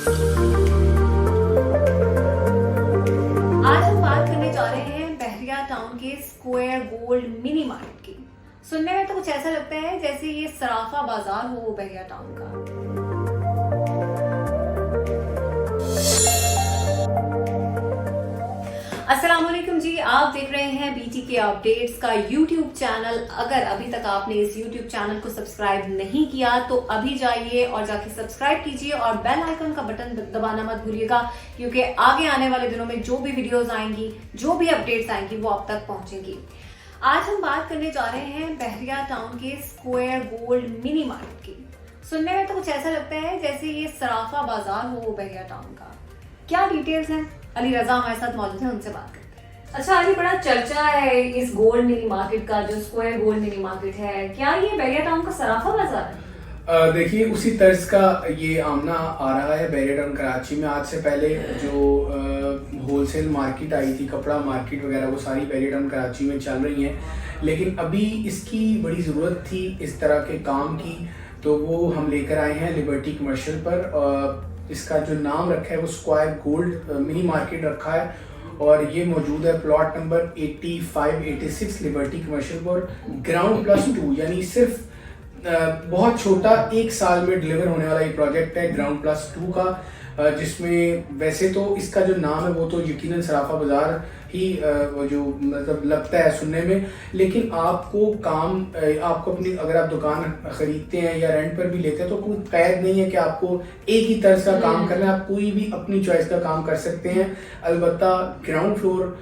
आज हम बात करने जा रहे हैं बहरिया टाउन के स्क्वायर गोल्ड मिनी मार्केट की। सुनने में तो कुछ ऐसा लगता है जैसे ये सराफा बाजार हो बहरिया टाउन का। अस्सलाम वालेकुम जी, आप देख रहे हैं BTK अपडेट्स का YouTube चैनल। अगर अभी तक आपने इस YouTube चैनल को सब्सक्राइब नहीं किया तो अभी जाइए और जाके सब्सक्राइब कीजिए और बेल आइकन का बटन दबाना मत भूलिएगा, क्योंकि आगे आने वाले दिनों में जो भी वीडियोस आएंगी, जो भी अपडेट्स आएंगी, वो आप तक पहुंचेंगी। आज हम बात करने जा रहे हैं बहरिया टाउन के स्क्वायर गोल्ड मिनी मार्केट की। सुनने में तो कुछ ऐसा लगता है जैसे ये सराफा बाजार हो बहरिया टाउन का। क्या डिटेल्स हैं, अली रजा हमारे साथ मौजूद है, उनसे बात करते हैं। अच्छा अली, बड़ा चर्चा है इस गोल्ड मिनी मार्केट का, जो स्क्वायर गोल्ड मिनी मार्केट है, क्या ये बहरिया टाउन का सराफा बाजार है? देखिए, उसी तर्ज का ये आमना आ रहा है बहरिया टाउन कराची में। आज से पहले जो होलसेल मार्केट आई थी, कपड़ा मार्केट वगैरह, वो सारी बहरिया टाउन कराची में चल रही हैं, लेकिन अभी इसकी बड़ी ज़रूरत थी इस तरह के काम की, तो वो हम लेकर आए हैं लिबर्टी कमर्शियल पर। इसका जो नाम रखा है वो स्क्वायर गोल्ड मिनी मार्केट रखा है और ये मौजूद है प्लॉट नंबर 8586 लिबर्टी कमर्शियल पर, ग्राउंड +2, यानी सिर्फ बहुत छोटा 1 साल में डिलीवर होने वाला ये प्रोजेक्ट है ग्राउंड +2 का, जिसमें वैसे तो इसका जो नाम है वो तो यकीनन सराफा बाजार ही जो मतलब लगता है सुनने में, लेकिन आपको अपनी अगर आप दुकान खरीदते हैं या रेंट पर भी लेते हैं तो कोई कैद नहीं है कि आपको एक ही तरह का काम करना है। आप कोई भी अपनी चॉइस का काम कर सकते हैं। अलबत्ता ground floor,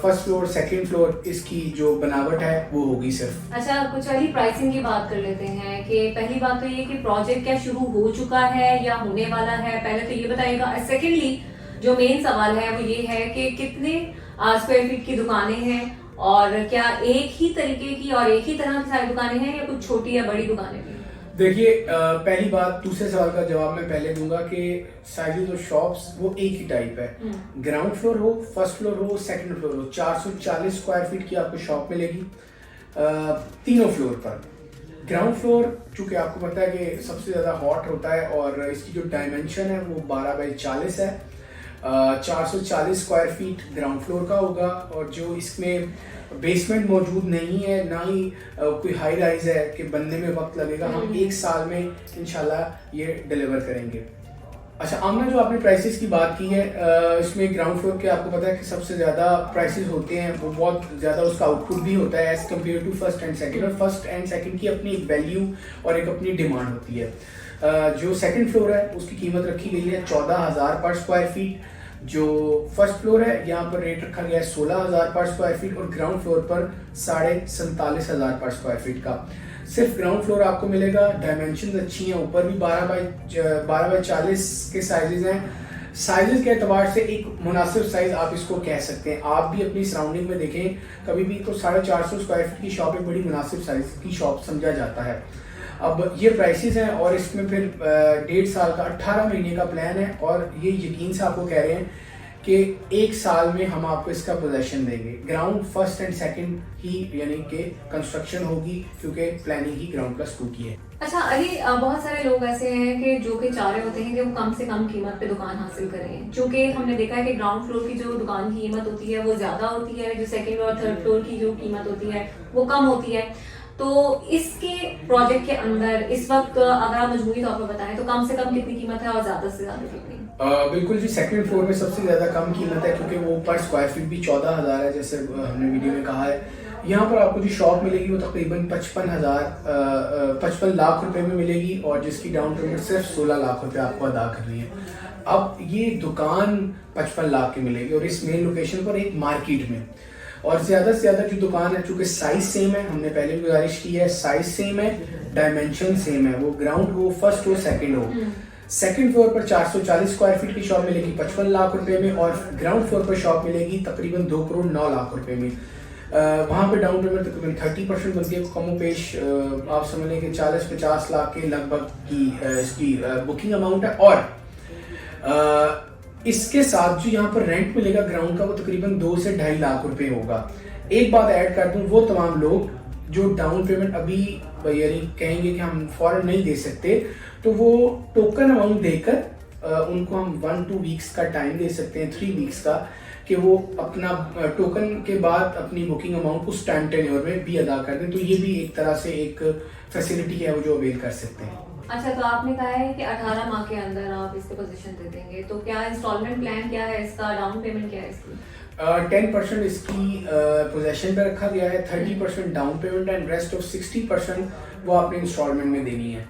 first floor, second floor, इसकी जो बनावट है वो होगी सिर्फ। अच्छा, कुछ अली प्राइसिंग की बात कर लेते हैं कि पहली बात तो ये कि प्रोजेक्ट क्या शुरू हो चुका है या होने वाला है, पहले तो ये बताइएगा। सेकेंडली जो मेन सवाल है वो ये है कि कितने स्क्वायर फीट की दुकानें हैं और क्या एक ही तरीके की और एक ही तरह की सारी दुकानें हैं या कुछ छोटी या बड़ी दुकानें भी? देखिए, पहली बात, दूसरे सवाल का जवाब मैं पहले दूंगा कि साइजेस और शॉप्स वो एक ही टाइप है। ग्राउंड फ्लोर हो, फर्स्ट फ्लोर हो, सेकंड फ्लोर हो, 440 स्क्वायर फीट की आपको शॉप मिलेगी तीनों फ्लोर पर। ग्राउंड फ्लोर चूंकि आपको पता है कि सबसे ज़्यादा हॉट होता है और इसकी जो डायमेंशन है वो 12x40 है। 440 स्क्वायर फीट ग्राउंड फ्लोर का होगा और जो इसमें बेसमेंट मौजूद नहीं है, ना ही कोई हाई राइज है कि बनने में वक्त लगेगा। हम 1 साल में इंशाल्लाह ये डिलीवर करेंगे। अच्छा आमना, जो आपने प्राइसेस की बात की है, इसमें ग्राउंड फ्लोर के आपको पता है कि सबसे ज़्यादा प्राइसेस होते हैं, वो बहुत ज़्यादा उसका आउटपुट भी होता है as compare to first and second, और फर्स्ट एंड सेकंड की अपनी एक वैल्यू और एक अपनी डिमांड होती है। जो सेकंड फ्लोर है उसकी कीमत रखी गई है 14,000 पर स्क्वायर फीट। जो फर्स्ट फ्लोर है यहाँ पर रेट रखा गया है 16,000 पर स्क्वायर फीट और ग्राउंड फ्लोर पर 47,500 पर स्क्वायर फीट का। सिर्फ ग्राउंड फ्लोर आपको मिलेगा, डायमेंशन अच्छी हैं, ऊपर भी 12x40 के साइजेस हैं। साइजेस के एतबार से एक मुनासिब साइज आप इसको कह सकते हैं। आप भी अपनी सराउंडिंग में देखें, कभी भी तो 450 स्क्वायर फीट की शॉप एक बड़ी मुनासिब साइज की शॉप समझा जाता है। अब ये प्राइसेस हैं और इसमें फिर 1.5 साल का 18 महीने का प्लान है और ये यकीन से आपको कह रहे हैं कि 1 साल में हम आपको इसका पोजेशन देंगे। ग्राउंड फर्स्ट एंड सेकंड ही यानी कि कंस्ट्रक्शन होगी, क्योंकि प्लानिंग ही ग्राउंड +2 की है। अच्छा अली, बहुत सारे लोग ऐसे हैं कि जो कि चाह रहे होते हैं कि वो कम से कम कीमत पे दुकान हासिल करें, क्योंकि हमने देखा है कि ग्राउंड फ्लोर की जो दुकान की कीमत होती है वो ज्यादा होती है, जो सेकंड और थर्ड फ्लोर की जो कीमत होती है वो कम होती है। तो इसके प्रोजेक्ट के अंदर इस वक्त अगर आप मजबूरी तौर पर बताएं तो कम से कम कितनी कीमत है और ज्यादा से ज्यादा कितनी? बिल्कुल जी, सेकंड फ्लोर में सबसे ज्यादा कम कीमत है, क्योंकि वो पर स्क्वायर फीट भी 14,000 है, जैसे हमने वीडियो में कहा है। यहाँ पर आपको जो शॉप मिलेगी वो तकरीबन 55 लाख रुपए में मिलेगी और जिसकी डाउन पेमेंट सिर्फ 16 लाख रुपए आपको अदा करनी है। अब ये दुकान 55 लाख की मिलेगी और इस मेन लोकेशन पर एक मार्केट में, और ज्यादा से ज्यादा जो दुकान है, चूंकि साइज सेम है, हमने पहले भी गुजारिश की है, साइज सेम है, डायमेंशन सेम है, वो ग्राउंड हो, फर्स्ट हो, सेकंड हो। सेकंड फ्लोर पर 440 स्क्वायर फीट की शॉप मिलेगी 55 लाख रुपए में और ग्राउंड फ्लोर पर शॉप मिलेगी तकरीबन 2 करोड़ 9 लाख रुपए में। वहाँ पे डाउन पेमेंट तकरीबन 30% बनती है, कमो पेश आप समझ लें कि 40-50 लाख के लगभग की इसकी बुकिंग अमाउंट है। और इसके साथ जो यहाँ पर रेंट मिलेगा ग्राउंड का वो तकरीबन 2 से 2.5 लाख रुपए होगा। एक बात ऐड कर दूं, वो तमाम लोग जो डाउन पेमेंट अभी यानी कहेंगे कि हम फौरन नहीं दे सकते, तो वो टोकन अमाउंट देकर उनको हम 1-2 वीक्स का टाइम दे सकते हैं, 3 वीक्स का, कि वो अपना टोकन के बाद अपनी बुकिंग अमाउंट को स्टैम्प टेन्योर में भी अदा कर दें। तो ये भी एक तरह से एक फैसिलिटी है वो जो अवेल कर सकते हैं। अच्छा, तो आपने कहा है कि 18 माह के अंदर आप इसके पोजीशन दे देंगे, तो क्या इंस्टॉलमेंट प्लान क्या है इसका, डाउन पेमेंट क्या है इसकी? 10% इसकी पोजेशन पे रखा गया है, 30% down payment and rest of 60% वो आपने इंस्टॉलमेंट में देनी है।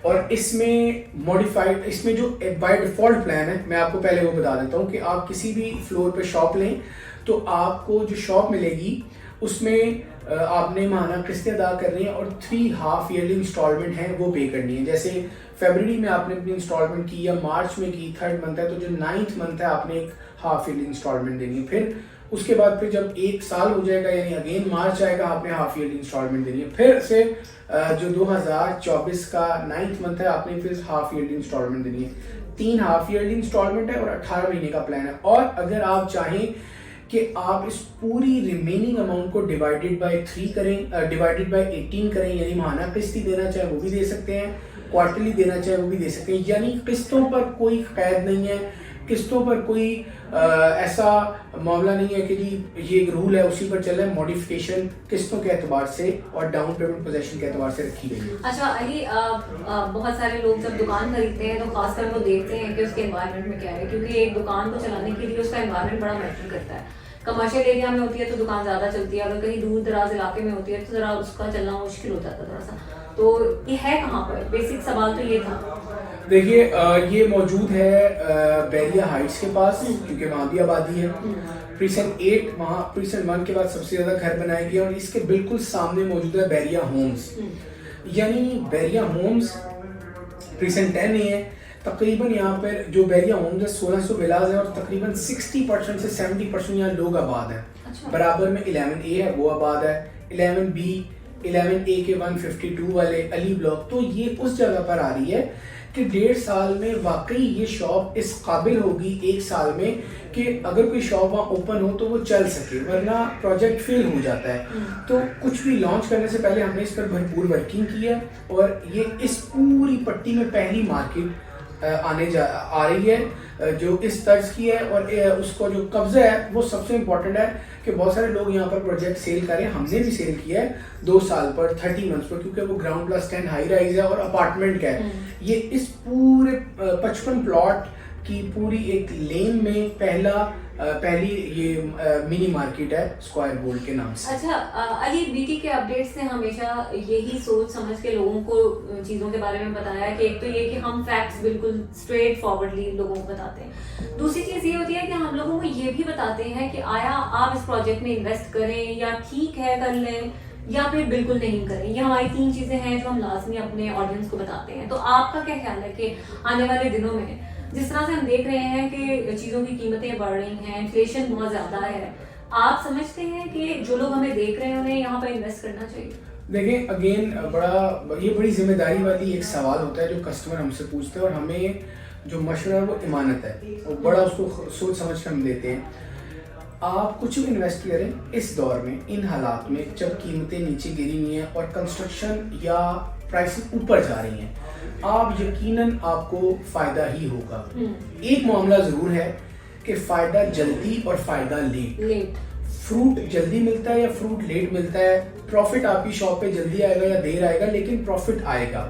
और इसमें मॉडिफाइड, इसमें जो बाय डिफॉल्ट प्लान है, मैं आपको पहले वो बता देता हूँ कि आप किसी भी फ्लोर पे शॉप लें तो आपको जो शॉप मिलेगी उसमें आपने माहाना किस्तें अदा करनी है और 3 हाफ ईयरली इंस्टॉलमेंट है वो पे करनी है। जैसे फरवरी में आपने अपनी इंस्टॉलमेंट की या मार्च में की, 3rd मंथ है, तो जो 9th मंथ है आपने एक हाफ ईयरली इंस्टॉलमेंट देनी है। फिर उसके बाद फिर जब 1 साल हो जाएगा यानी अगेन मार्च आएगा, आपने हाफ ईयरली इंस्टॉलमेंट देनी है। फिर से जो 2024 का 9th मंथ है आपने फिर हाफ ईयरली इंस्टॉलमेंट देनी है। 3 हाफ ईयरली इंस्टॉलमेंट है और 18 महीने का प्लान है। और अगर आप चाहें कि आप इस पूरी रिमेनिंग अमाउंट को डिवाइडेड बाय 3 करें, डिवाइडेड बाय 18 करें, यानी माहाना किस्ती देना चाहे वो भी दे सकते हैं, क्वार्टरली देना चाहे वो भी दे सकते हैं। यानी किस्तों पर कोई कैद नहीं है, किस्तों पर कोई ऐसा मामला नहीं है कि जी ये एक रूल है उसी पर चल रहा है। मॉडिफिकेशन किस्तों के एतबार से और डाउन पेमेंट पोजेशन के एतबार से रखी गई है। अच्छा अली, बहुत सारे लोग जब दुकान खरीदते हैं तो खासकर वो देखते हैं कि उसके एनवायरनमेंट में क्या है, क्योंकि एक दुकान को चलाने के लिए उसका एनवायरनमेंट बड़ा मैटर करता है। कमर्शियल एरिया में होती है तो दुकान ज़्यादा चलती है, अगर कहीं दूर दराज इलाके में होती है तो ज़रा उसका चलना मुश्किल हो जाता है थोड़ा सा। तो ये है कहाँ पर? बेसिक सवाल तो ये था। देखिए ये मौजूद है बैरिया हाइट्स के पास, क्योंकि वहाँ भी आबादी है। प्रीसेंट 8 वहाँ प्रीसेंट 1 के बाद सबसे ज़्यादा घर बनाए गए और इसके बिल्कुल सामने मौजूद है बैरिया होम्स। यानी बैरिया होम्स प्रीसेंट 10 नहीं है, तकरीबन यहाँ पर जो बैरिया होम्स है 1600 विलाज है और तकरीबन 60% से 70% यहाँ लोग आबाद हैं। अच्छा। बराबर में 11A है वो आबाद है, 11B 11A के 152 वाले अली ब्लॉक। तो ये उस जगह पर आ रही है कि 1.5 साल में वाकई ये शॉप इस काबिल होगी 1 साल में कि अगर कोई शॉप वहाँ ओपन हो तो वो चल सके, वरना प्रोजेक्ट फेल हो जाता है। तो कुछ भी लॉन्च करने से पहले हमने इस पर भरपूर वर्किंग की है और ये इस पूरी पट्टी में पहली मार्केट आ रही है जो इस तर्ज की है। और उसको जो कब्जा है वो सबसे इम्पोर्टेंट है कि बहुत सारे लोग यहाँ पर प्रोजेक्ट सेल करें, हमने भी सेल किया है 2 साल पर 30 मंथ्स पर, क्योंकि वो ग्राउंड +10 हाई राइज है और अपार्टमेंट का है। ये इस पूरे 55 प्लॉट की पूरी एक लेन में पहली ये मिनी मार्केट है स्क्वायर गोल्ड के नाम से। अच्छा अली, बीटी के अपडेट्स ने हमेशा यही सोच समझ के लोगों को चीज़ों के बारे में बताया कि एक तो ये कि हम फैक्ट्स बिल्कुल स्ट्रेट फॉरवर्डली लोगों को बताते हैं। दूसरी चीज़ ये होती है कि हम लोगों को ये भी बताते हैं कि आया आप इस प्रोजेक्ट में इन्वेस्ट करें या ठीक है कर लें या फिर बिल्कुल नहीं करें। ये हमारी 3 चीज़ें हैं जो हम लाजमी अपने ऑडियंस को बताते हैं। तो आपका क्या ख्याल है कि आने वाले दिनों में जिस तरह से हम देख रहे हैं कि चीज़ों की कीमतें बढ़ रही हैं, इन्फ्लेशन बहुत ज़्यादा है, आप समझते हैं कि जो लोग हमें देख रहे हैं उन्हें यहाँ पर इन्वेस्ट करना चाहिए? देखें अगेन बड़ी जिम्मेदारी वाली एक सवाल होता है जो कस्टमर हमसे पूछते हैं और हमें जो मशवरा है वो इमानत है, वो बड़ा उसको सोच समझ कर हम देते हैं। आप कुछ भी इन्वेस्ट करें इस दौर में, इन हालात में जब कीमतें नीचे गिरी हुई हैं और कंस्ट्रक्शन या प्राइसेस ऊपर जा रही हैं, आप यकीनन आपको फायदा ही होगा। एक मामला जरूर है कि फायदा जल्दी और फायदा लेट। फ्रूट जल्दी मिलता है या फ्रूट लेट मिलता है, प्रॉफिट आपकी शॉप पे जल्दी आएगा या देर आएगा, लेकिन प्रॉफिट आएगा।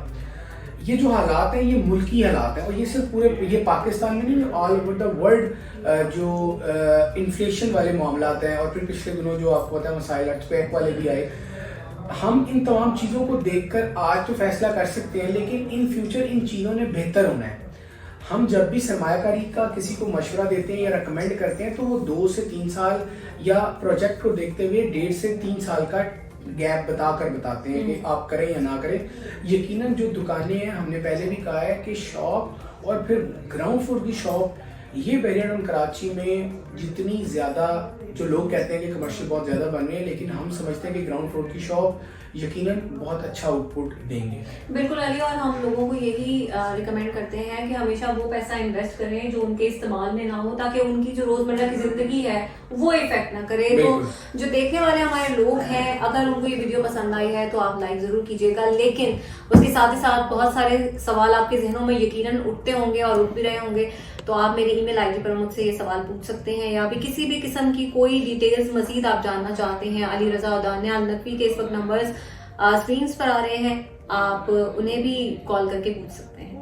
ये जो हालात हैं ये मुल्की हालात हैं और ये सिर्फ पूरे ये पाकिस्तान में नहीं, ऑल ओवर द वर्ल्ड जो इन्फ्लेशन वाले मामला हैं और फिर पिछले दिनों जो आपको पता है मसाइल अर्थक्वेक वाले भी आए। हम इन तमाम चीज़ों को देखकर आज तो फैसला कर सकते हैं, लेकिन इन फ्यूचर इन चीज़ों ने बेहतर होना है। हम जब भी सरमायाकारी का किसी को मशवरा देते हैं या रिकमेंड करते हैं तो वो 2 से 3 साल या प्रोजेक्ट को देखते हुए 1.5 से 3 साल का गैप बताते हैं कि आप करें या ना करें। यकीनन जो दुकानें हैं, हमने पहले भी कहा है कि शॉप और फिर ग्राउंड फ्लोर की शॉप ये वेरिएंट हम कराची में जितनी ज़्यादा, जो लोग कहते हैं कि कमर्शियल बहुत ज़्यादा बन रहे हैं, लेकिन हम समझते हैं कि ग्राउंड फ्लोर की शॉप यकीनन बहुत अच्छा आउटपुट देंगे। बिल्कुल अली, और हम लोगों को यही रिकमेंड करते हैं कि हमेशा वो पैसा इन्वेस्ट करें जो उनके इस्तेमाल में ना हो, ताकि उनकी जो रोजमर्रा की जिंदगी है वो इफेक्ट ना करे। तो जो देखने वाले हमारे लोग हैं, अगर उनको ये वीडियो पसंद आई है तो आप लाइक जरूर कीजिएगा, लेकिन उसके साथ ही साथ बहुत सारे सवाल आपके जहनों में यकीनन उठते होंगे और उठ भी रहे होंगे, तो आप मेरी ईमेल आईडी पर मुझसे ये सवाल पूछ सकते हैं, या भी किसी भी किस्म की कोई डिटेल्स मजीद आप जानना चाहते हैं। अली रजा और दानिया अल नकवी के इस वक्त नंबर्स स्क्रीन पर आ रहे हैं, आप उन्हें भी कॉल करके पूछ सकते हैं।